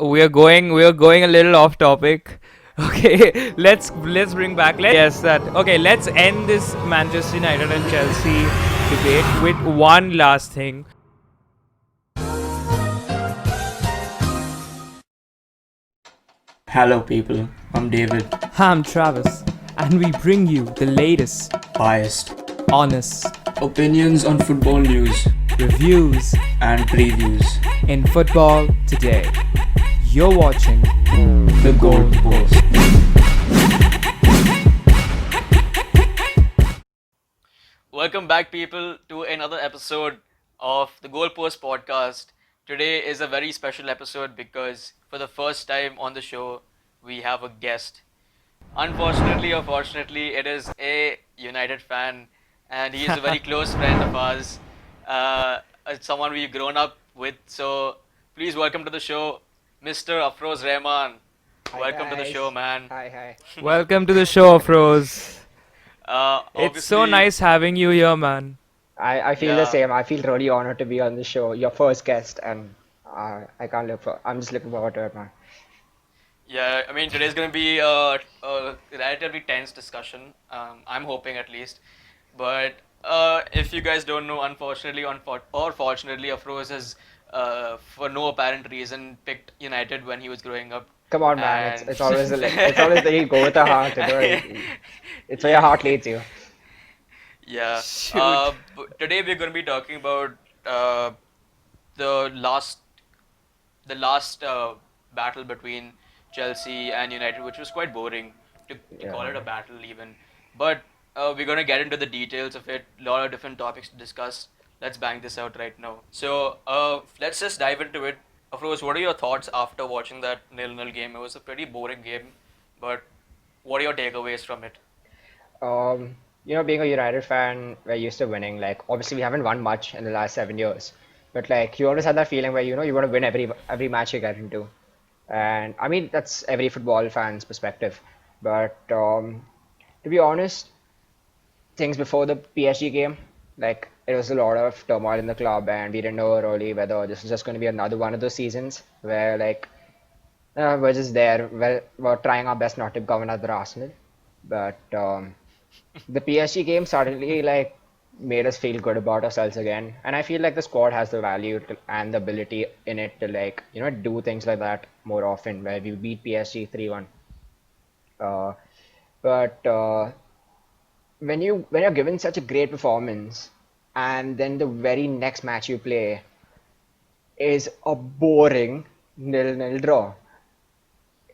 We are going a little off topic. Okay, let's bring back. Yes, that. Okay, let's end this Manchester United and Chelsea debate with one last thing. Hello, people. I'm David, I'm Travis, and we bring you the latest, biased honest opinions on football news reviews and previews. in football today. You're watching The Goal Post. Welcome back, people, to another episode of the Goalpost podcast. Today is a very special episode because for the first time on the show, we have a guest. Unfortunately or fortunately, it is a United fan, and he is a very close friend of ours. Someone we've grown up with. So please welcome to the show, Mr. Afroz Rehman. Hi Welcome to the show, guys. man. Hi. Welcome to the show, Afroz. It's so Obviously, nice having you here, man. I feel the yeah. same. I feel really honored to be on the show, your first guest, and I can't look for. I'm just looking forward to it, man. Yeah, I mean, today's going to be a relatively tense discussion. I'm hoping at least. But if you guys don't know, unfortunately or fortunately, Afroz has, for no apparent reason, picked United when he was growing up. Come on, man. It's And it's always it's always that you go with the heart. It's where your heart leads you. yeah. Shoot. Today we're going to be talking about uh, the last the last battle between Chelsea and United, which was quite boring to call Yeah. it a battle even. But we're gonna get into the details of it. A lot of different topics to discuss. Let's bang this out right now. So let's just dive into it. Afroz, what are your thoughts after watching that nil-nil game? It was a pretty boring game, but what are your takeaways from it? Being a United fan, we're used to winning. Like, obviously, we haven't won much in the last 7 years, but like, you always had that feeling where you want to win every match you get into. And I mean, that's every football fan's perspective. But to be honest, things before the PSG game, like it was a lot of turmoil in the club, and we didn't know really whether this was just going to be another one of those seasons where like we're just there, we're trying our best not to become another Arsenal. But the PSG game suddenly like made us feel good about ourselves again, and I feel like the squad has the value and the ability in it to like do things like that more often, where we beat PSG 3-1. Uh, but when you're given such a great performance, and then the very next match you play is a boring nil-nil draw,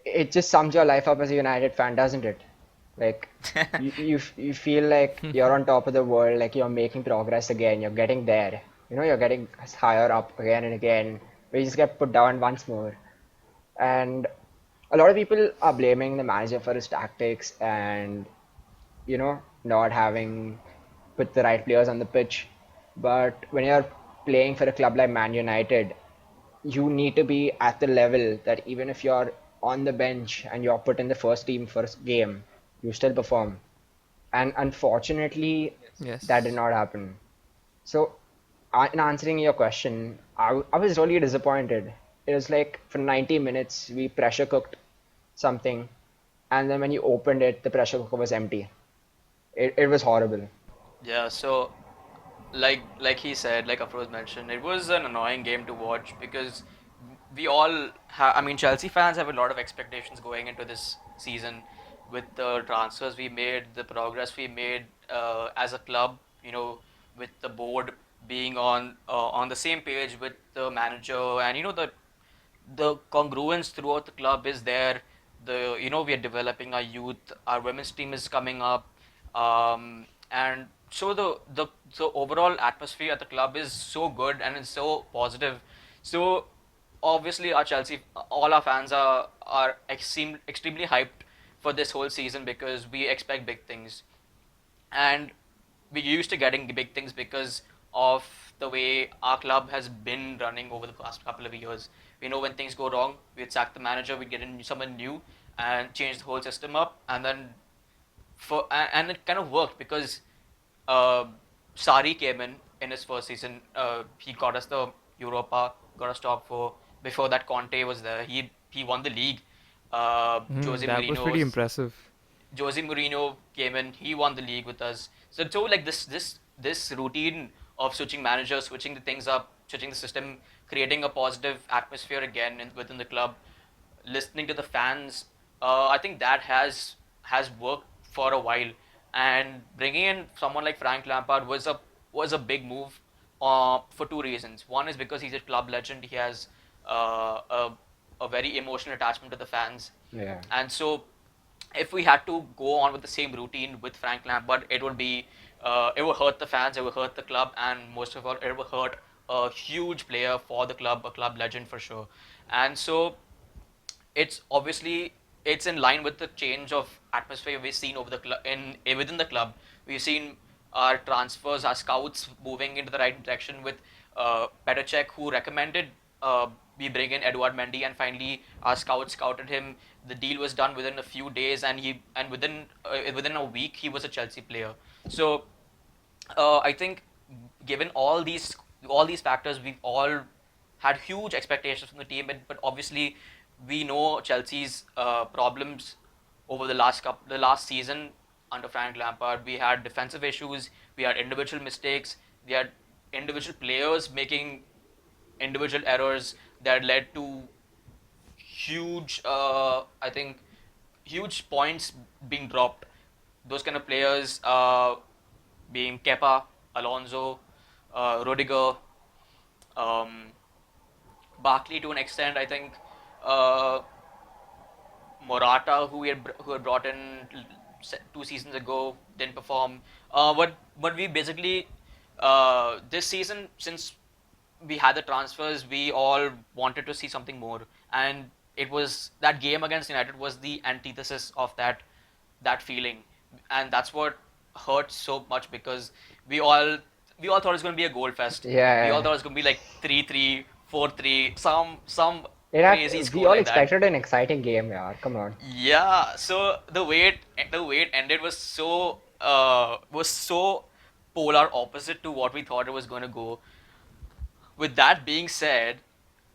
it just sums your life up as a United fan, doesn't it? Like you feel like you're on top of the world, like you're making progress again, you're getting there. You're getting higher up again and again, but you just get put down once more. And a lot of people are blaming the manager for his tactics and not having put the right players on the pitch. But when you're playing for a club like Man United, you need to be at the level that even if you're on the bench and you're put in the first team for a game, you still perform. And unfortunately, that did Yes. not happen. So, in answering your question, I was really disappointed. It was like for 90 minutes, we pressure cooked something, and then when you opened it, the pressure cooker was empty. It was horrible. Yeah, so like he said, like Afroz mentioned, it was an annoying game to watch because we all have. I mean, Chelsea fans have a lot of expectations going into this season with the transfers we made, the progress we made as a club. With the board being on the same page with the manager, and the congruence throughout the club is there. We are developing our youth. Our women's team is coming up, and so the overall atmosphere at the club is so good and it's so positive. So obviously, our Chelsea, all our fans are extremely hyped for this whole season because we expect big things, and we're used to getting big things because of the way our club has been running over the past couple of years. We know when things go wrong, we'd sack the manager, we'd get in someone new and change the whole system up, and then and it kind of worked because uh, Sari came in his first season. He got us the Europa, got us top four. Before that, Conte was there. He won the league. Jose That was pretty Mourinho's impressive. Jose Mourinho came in. He won the league with us. So like this routine of switching managers, switching the things up, switching the system, creating a positive atmosphere again within the club, listening to the fans. I think that has worked for a while, and bringing in someone like Frank Lampard was a big move for two reasons. One is because he's a club legend. He has a very emotional attachment to the fans, Yeah. and so if we had to go on with the same routine with Frank Lampard, it would hurt the fans, it would hurt the club, and most of all, it would hurt a huge player for the club, a club legend for sure. And so it's obviously it's in line with the change of atmosphere we've seen over the club within the club. We've seen our transfers, our scouts moving into the right direction with Petacek, who recommended we bring in Edouard Mendy, and finally our scouts scouted him. The deal was done within a few days, and within a week he was a Chelsea player. So I think given all these factors, we've all had huge expectations from the team, but obviously we know Chelsea's problems over the last season under Frank Lampard. We had defensive issues, we had individual mistakes, we had individual players making individual errors that led to I think, huge points being dropped. Those kind of players being Kepa, Alonso, Rudiger, um, Barkley to an extent. I think uh, Morata, who had brought in 2 seasons ago, didn't perform. But we basically this season, since we had the transfers, we all wanted to see something more, and it was that game against United was the antithesis of that feeling, and that's what hurt so much because we all we all thought it was going to be a goal fest. We all Yeah. thought it was going to be like 3-3, 4-3, some crazy We score all like that. expected an exciting game, yeah. Come on. Yeah, so the way it ended was so polar opposite to what we thought it was going to go. With that being said,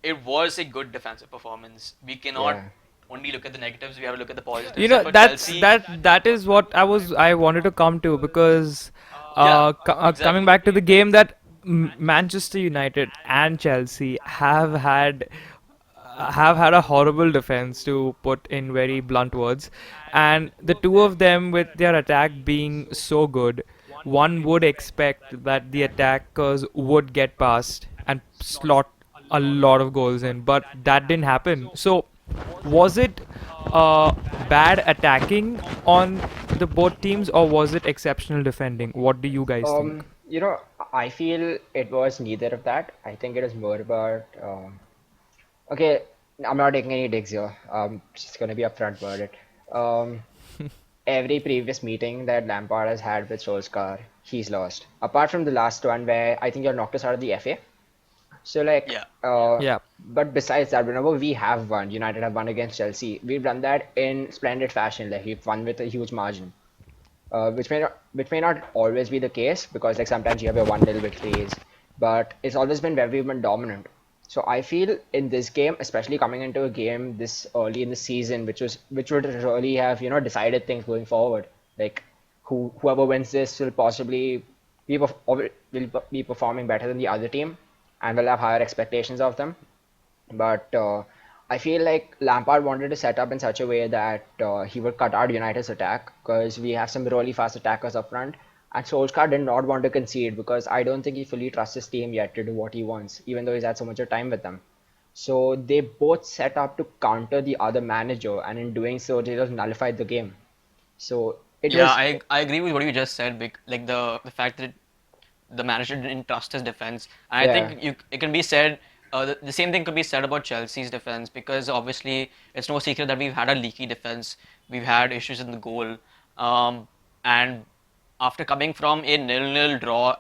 it was a good defensive performance. We cannot Yeah. only look at the negatives, we have to look at the You positives. know, And for Chelsea, that is what I wanted to come to, because yeah, coming exactly. back to the game, that Manchester United and Chelsea have had a horrible defense, to put in very blunt words, and the two of them, with their attack being so good, one would expect that the attackers would get past and slot a lot of goals in, but that didn't happen. So was it bad attacking on the both teams, or was it exceptional defending? What do you guys think? I feel it was neither of that. I think it is more about okay, I'm not taking any digs here. Just gonna be upfront about it. Um, every previous meeting that Lampard has had with Solskjaer, he's lost. Apart from the last one where I think you knocked us out of the FA. So like, Yeah, Yeah. but besides that, whenever we have won, United have won against Chelsea, we've done that in splendid fashion. Like we've won with a huge margin, which may not always be the case because like sometimes you have your 1-0 victories, but it's always been where we've been dominant. So I feel in this game, especially coming into a game this early in the season, which would really have decided things going forward. Like whoever wins this will possibly will be performing better than the other team, and will have higher expectations of them. But I feel like Lampard wanted to set up in such a way that he would cut out United's attack because we have some really fast attackers up front. And Solskjaer did not want to concede because I don't think he fully trusts his team yet to do what he wants, even though he's had so much of time with them. So they both set up to counter the other manager, and in doing so, they just nullified the game. So it yeah, was, I agree with what you just said. Like the fact that the manager didn't trust his defense. And I yeah, think it can be said, the same thing could be said about Chelsea's defense because obviously it's no secret that we've had a leaky defense. We've had issues in the goal. And after coming from a nil-nil draw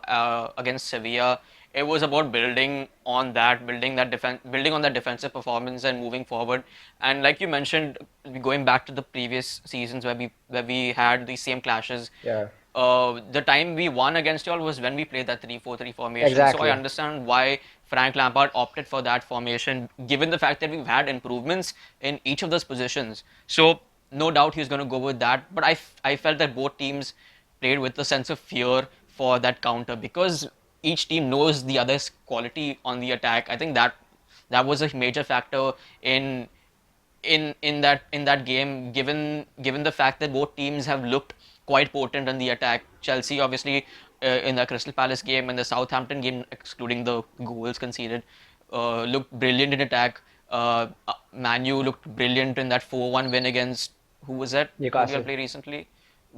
against Sevilla, it was about building on that defensive performance and moving forward. And like you mentioned, going back to the previous seasons where we had these same clashes, Yeah, the time we won against y'all was when we played that 3-4-3 formation. So I exactly. understand why Frank Lampard opted for that formation, given the fact that we've had improvements in each of those positions. So no doubt he's going to go with that. But I felt that both teams played with a sense of fear for that counter because each team knows the other's quality on the attack. I think that was a major factor in in that game, given the fact that both teams have looked quite potent on the attack. Chelsea, obviously, in the Crystal Palace game and the Southampton game, excluding the goals conceded, looked brilliant in attack. Manu looked brilliant in that 4-1 win against who was that? Who did we Newcastle. play recently?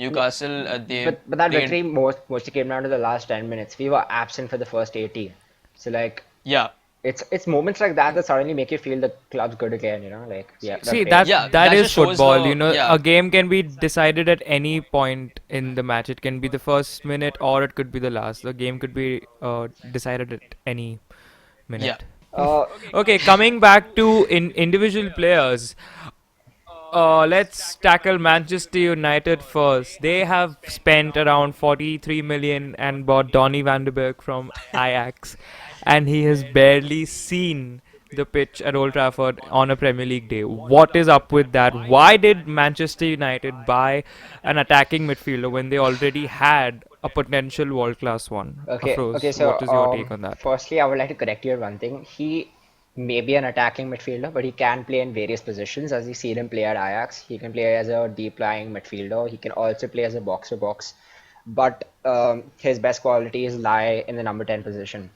No, Newcastle. They but that played. victory mostly came down to the last 10 minutes. We were absent for the first 80. So like Yeah, it's moments like that that suddenly make you feel the club's good again, you know, like yeah, they're See, playing. that that is just shows football. the A yeah. game can be decided at any point in the match. It can be the first minute or it could be the last. The game could be decided at any Yeah. minute. Uh, Okay, coming back to individual players. Let's tackle Manchester United first. They have spent around 43 million and bought Donny van de Beek from Ajax, and he has barely seen the pitch at Old Trafford on a Premier League day. What is up with that? Why did Manchester United buy an attacking midfielder when they already had a potential world-class one? okay, Afroz, so what is your take on that? firstly, I would like to correct you on one thing. He may be an attacking midfielder, but he can play in various positions. As you see him play at Ajax, he can play as a deep lying midfielder. He can also play as a box to box, but his best qualities lie in the number 10 position.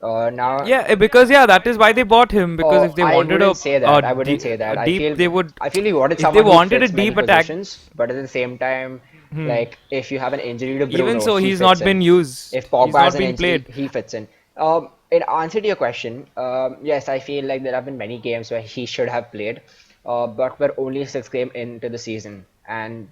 Now, Yeah, because that is why they bought him. Because if they I wanted wouldn't say that. I wouldn't say a that. deep, they would. I feel he wanted If they someone who wanted a fits many deep attack, positions, but at the same time, hmm, like if you have an injury to even Bruno, so, he he's fits not been in. If used. He's Pogba has not an been injury, played. he fits in. In answer to your question, yes, I feel like there have been many games where he should have played, but we're only six games into the season, and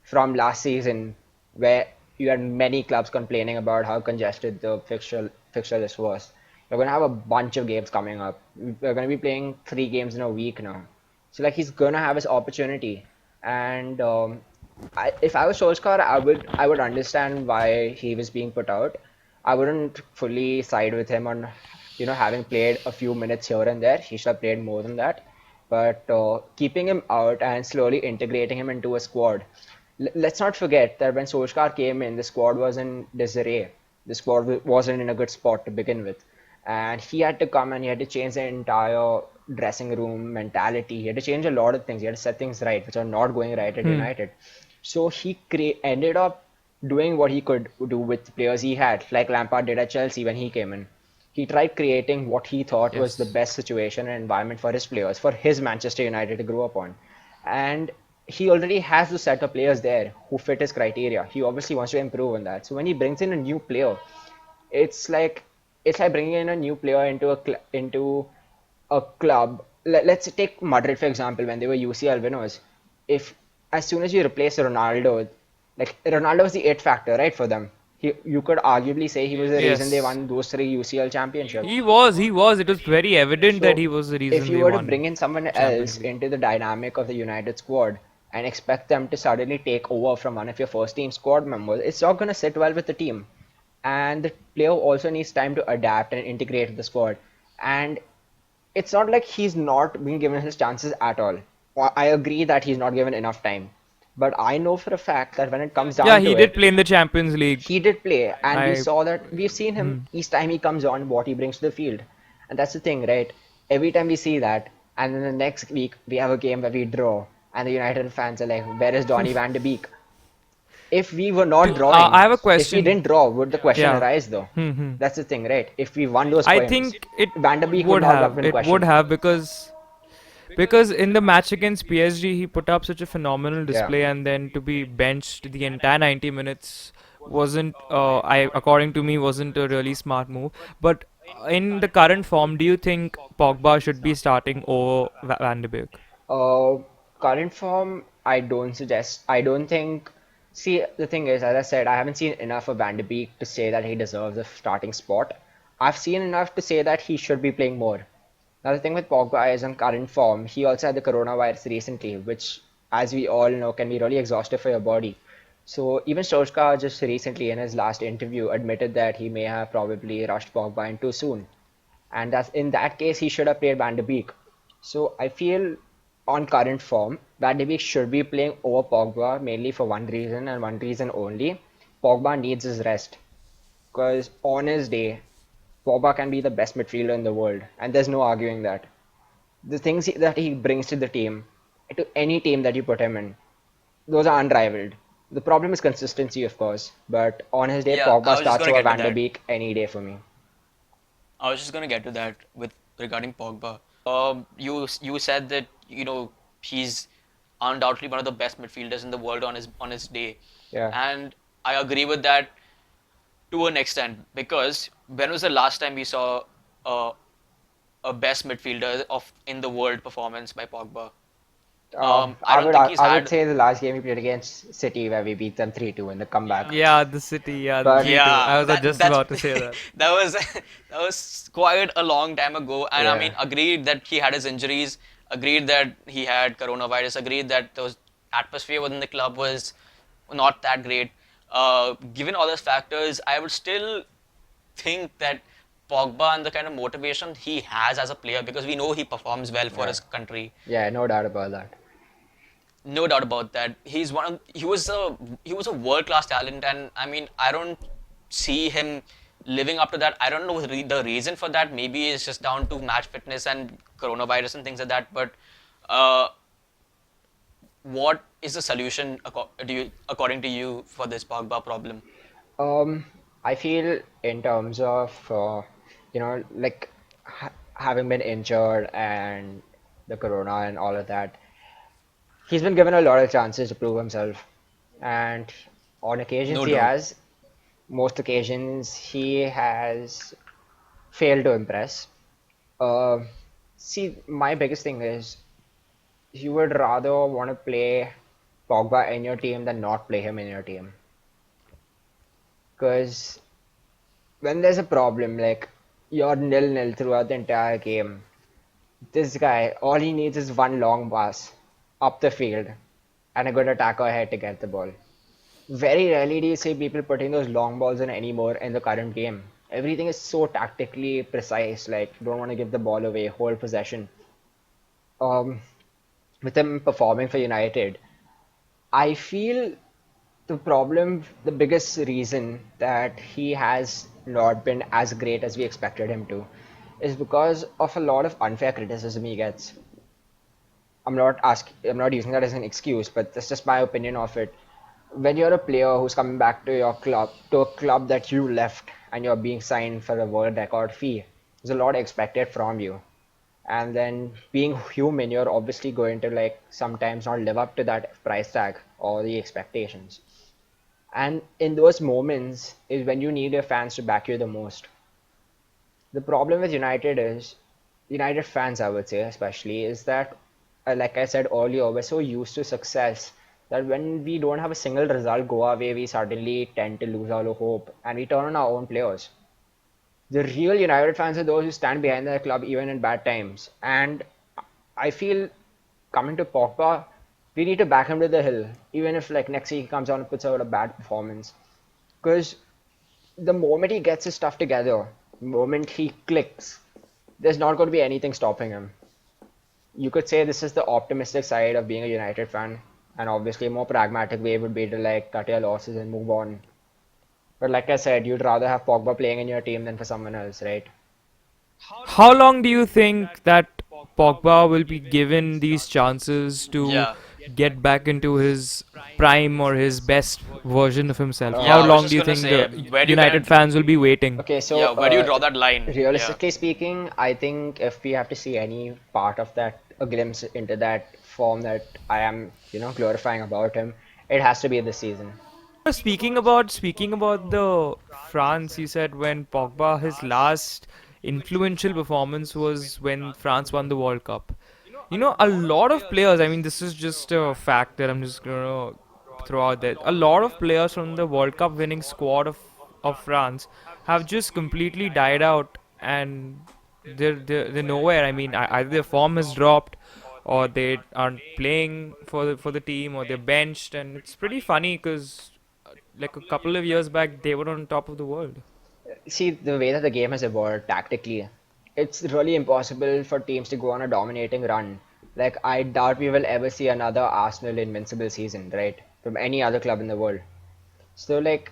from last season, where you had many clubs complaining about how congested the fixture list was. We're gonna have a bunch of games coming up. We're gonna be playing 3 games in a week now, so like he's gonna have his opportunity. And if I was Solskjaer, I would understand why he was being put out. I wouldn't fully side with him on, having played a few minutes here and there. He should have played more than that. But keeping him out and slowly integrating him into a squad. Let's not forget that when Solskjaer came in, the squad was in disarray. The squad wasn't in a good spot to begin with. And he had to come and he had to change the entire dressing room mentality. He had to change a lot of things. He had to set things right, which are not going right at Hmm. United. So he ended up doing what he could do with the players he had, like Lampard did at Chelsea when he came in. He tried creating what he thought was the Yes. best situation and environment for his players, for his Manchester United to grow up on. And he already has the set of players there who fit his criteria. He obviously wants to improve on that. So when he brings in a new player, it's like it's like bringing in a new player into a club. Let's take Madrid for example when they were UCL winners. If as soon as you replace Ronaldo, like Ronaldo was the it factor, right, for them. You could arguably say he was the reason they Yes. won those 3 UCL He championships. was. He was. It was very evident that So he was the if reason you they were to won bring in someone else Champions League. into the dynamic of the United squad and expect them to suddenly take over from one of your first team squad members, it's not going to sit well with the team. And the player also needs time to adapt and integrate with the squad. And it's not like he's not being given his chances at all. I agree that he's not given enough time. But I know for a fact that when it comes Yeah, down he to did it, play in the Champions League. he did play, and we I. saw that we've seen him Hmm. each time he comes on what he brings to the field. And that's the thing, right? Every time we see that, and then the next week we have a game where we draw, and the United fans are like, where is Donny van de Beek? If we were not I drawing, have a if we question. didn't draw, would the question Yeah. arise though? Hmm. Hmm. That's the thing, right? If we won those I points, think it Van der Beek would would not have have. been It would questioned. have because in the match against PSG he put up such a phenomenal Yeah. display, and then to be benched the entire 90 minutes wasn't I according to me wasn't a really smart move. But in the current form, do you think Pogba should be starting over Van de Beek? Uh, Current form, I don't suggest. I don't think. See, the thing is, as I said, I haven't seen enough of Van de Beek to say that he deserves a starting spot. I've seen enough to say that he should be playing more. Now, the thing with Pogba is on current form, he also had the coronavirus recently, which, as we all know, can be really exhaustive for your body. So, even Solskjaer just recently in his last interview admitted that he may have probably rushed Pogba in too soon. And that's, in that case, he should have played Van de Beek. So, I feel on current form, Van de Beek should be playing over Pogba mainly for one reason and one reason only. Pogba needs his rest. Because on his day, Pogba can be the best midfielder in the world, and there's no arguing that. The things that he brings to the team, to any team that you put him in, those are unrivaled. The problem is consistency, of course, but on his day, Yeah, Pogba I was just starts gonna over get to Van der that. Beek any day for me. I was just gonna get to that with regarding Pogba. You said that he's undoubtedly one of the best midfielders in the world on his day, Yeah. and I agree with that to an extent because when was the last time we saw a a best midfielder of in the world performance by Pogba? I I don't would think he's I would had. say the last game we played against City where we beat them 3-2 in the comeback. Yeah, the City, yeah, the But 3-2. Yeah, I was that just that's about to say that. that was that was quite a long time ago. And I yeah, mean, agreed that he had his injuries, agreed that he had coronavirus, agreed that the atmosphere within the club was not that great. Given all those factors, I would still think that Pogba and the kind of motivation he has as a player, because we know he performs well for yeah, his country, yeah, no doubt about that. no doubt about that. He was a world class talent, and I mean I don't see him living up to that. I don't know the reason for that. Maybe it's just down to match fitness and coronavirus and things like that. But uh, what is the solution according to you for this Pogba problem? I feel in terms of like having been injured and the corona and all of that, he's been given a lot of chances to prove himself, and on occasions No he doubt. has. Most occasions he has failed to impress. Uh, See, my biggest thing is you would rather want to play Pogba in your team than not play him in your team. Because when there's a problem, like you're nil-nil throughout the entire game, this guy, all he needs is one long pass up the field and a good attacker ahead to get the ball. Very rarely do you see people putting those long balls in anymore in the current game. Everything is so tactically precise, like you don't want to give the ball away, hold possession. Um, with him performing for United, I feel the problem, the biggest reason that he has not been as great as we expected him to, is because of a lot of unfair criticism he gets. I'm not using that as an excuse, but that's just my opinion of it. When you're a player who's coming back to your club, to a club that you left, and you're being signed for a world record fee, there's a lot expected from you. And then being human, you're obviously going to like sometimes not live up to that price tag or the expectations. And in those moments is when you need your fans to back you the most. The problem with United is, United fans, I would say, especially, is that, like I said earlier, we're so used to success that when we don't have a single result go our way, we suddenly tend to lose all hope and we turn on our own players. The real United fans are those who stand behind their club even in bad times. And I feel coming to Pogba, we need to back him to the hill, even if like next week he comes out and puts out a bad performance. Because the moment he gets his stuff together, the moment he clicks, there's not going to be anything stopping him. You could say this is the optimistic side of being a United fan, and obviously a more pragmatic way would be to like cut your losses and move on. But like I said, you'd rather have Pogba playing in your team than for someone else, right? How long do you think that Pogba will be given these chances to Yeah, get back into his prime or his best version of himself? How yeah. I was long Um, do just you gonna think say, the where do you United kind fans will be waiting? okay, yeah, so where do you draw that line? Yeah. realistically speaking, I think if we have to see any part of that, a glimpse into that form that I am, glorifying about him, it has to be this season. Speaking about the France, you said when Pogba his last influential performance was when France won the World Cup. You know, a lot of players. I mean, this is just a fact that I'm just gonna throw out there. A lot of players from the World Cup winning squad of of France have just completely died out, and they're nowhere. I mean, either their form has dropped, or they aren't playing for the team, or they're benched, and it's pretty funny because like a couple of years back they were on top of the world. See, the way that the game has evolved tactically, it's really impossible for teams to go on a dominating run. Like, I doubt we will ever see another Arsenal invincible season, right? From any other club in the world. So, like,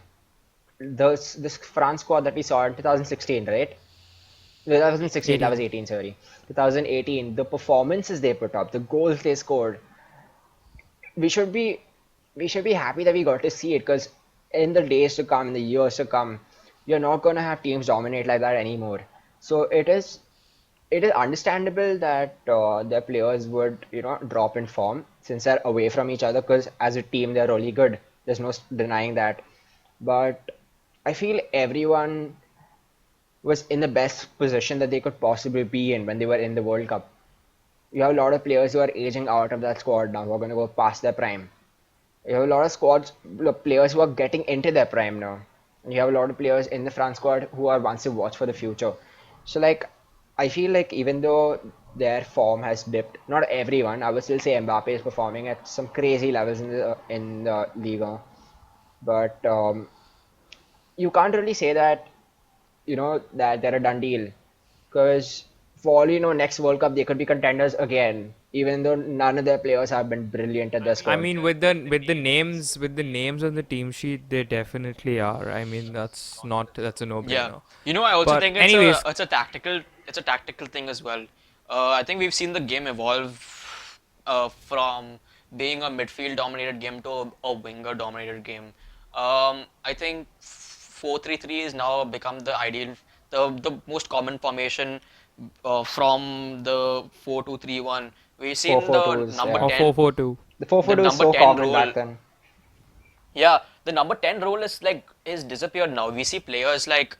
this France squad that we saw in 2016, right? No, that wasn't 16, that was 18. 18, sorry. 2018, the performances they put up, the goals they scored, we should be we should be happy that we got to see it because in the days to come, in the years to come, you're not going to have teams dominate like that anymore. So it is understandable that their players would drop in form since they're away from each other because as a team they're really good. There's no denying that. But I feel everyone was in the best position that they could possibly be in when they were in the World Cup. You have a lot of players who are aging out of that squad now, who are going to go past their prime. You have a lot of players who are getting into their prime now. And you have a lot of players in the France squad who are ones to watch for the future. So like, I feel like even though their form has dipped, not everyone, I would still say Mbappe is performing at some crazy levels in the Liga. But you can't really say that that they're a done deal because for all you know, next World Cup they could be contenders again, even though none of their players have been brilliant at their I squad. mean, with the names on the team sheet, they definitely are. I mean, that's a Yeah, no-brainer. I also But think anyways, it's a tactical thing as well. I think we've seen the game evolve from being a midfield dominated game to a winger dominated game. I think 4-3-3 is now become the ideal, the most common formation from the 4-2-3-1. We've seen the 4-4-2s, number yeah. or 10, 4-4-2. The the 4-4-2 is number so 10 common role. back then. Yeah, the number 10 role is disappeared now. We see players like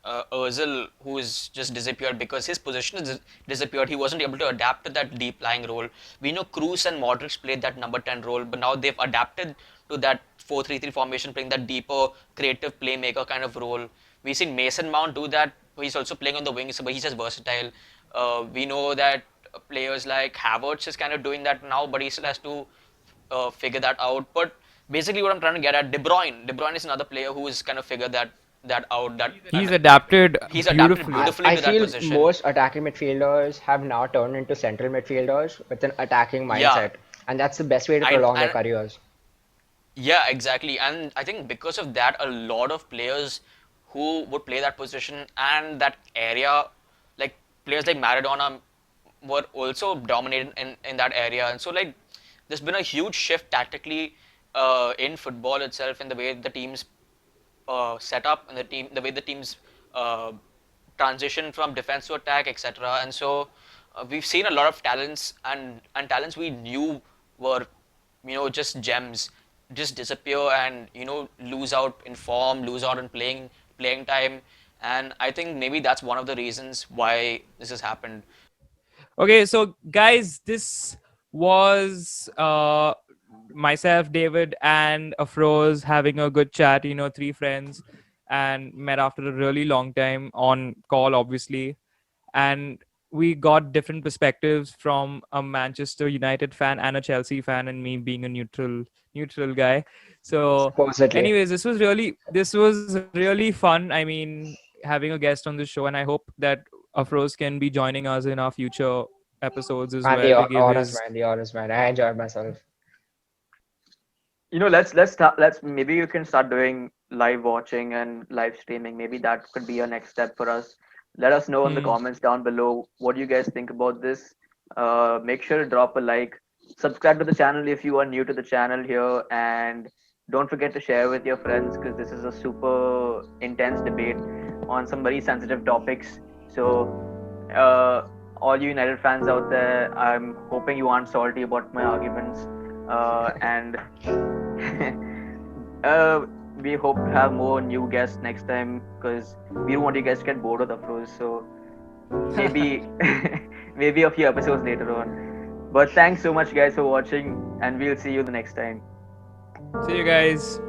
Ozil who is just disappeared because his position is disappeared. He wasn't able to adapt to that deep lying role. We know Cruz and Modric played that number 10 role, but now they've adapted to that 4-3-3 formation, playing that deeper, creative playmaker kind of role. We've seen Mason Mount do that. He's also playing on the wings, but he's just versatile. We know that players like Havertz is kind of doing that now, but he still has to figure that out. But basically, what I'm trying to get at, De Bruyne is another player who has kind of figured that out. That He's and adapted he's adapted beautifully. beautifully I to that feel position. most attacking midfielders have now turned into central midfielders with an attacking Yeah, mindset, and that's the best way to I prolong their and careers. yeah, exactly. And I think because of that, a lot of players who would play that position and that area, like players like Maradona, were also dominated in that area. And so, like, there's been a huge shift tactically in football itself, in the way the teams set up and the way the teams uh, transition from defense to attack, etc. And so we've seen a lot of talents and talents we knew were just gems just disappear and lose out in form, lose out in playing time. And I think maybe that's one of the reasons why this has happened. Okay, so guys, this was myself, David, and Afroz having a good chat. Three friends, and met after a really long time on call, obviously, and we got different perspectives from a Manchester United fan and a Chelsea fan, and me being a neutral guy. So, Supposedly. anyways, this was really fun. I mean, having a guest on the show, and I hope that Afroz can be joining us in our future episodes as Man, the well to give honest his. man, the honest man. I enjoyed myself. Let's maybe you can start doing live watching and live streaming. Maybe that could be a next step for us. Let us know in the Hmm. comments down below what you guys think about this. Make sure to drop a like, subscribe to the channel if you are new to the channel here, and don't forget to share with your friends because this is a super intense debate on some very sensitive topics. So all you United fans out there, I'm hoping you aren't salty about my arguments. And we hope to have more new guests next time because we don't want you guys to get bored of the pros. So maybe maybe a few episodes later on. But thanks so much, guys, for watching, and we'll see you the next time. See you guys.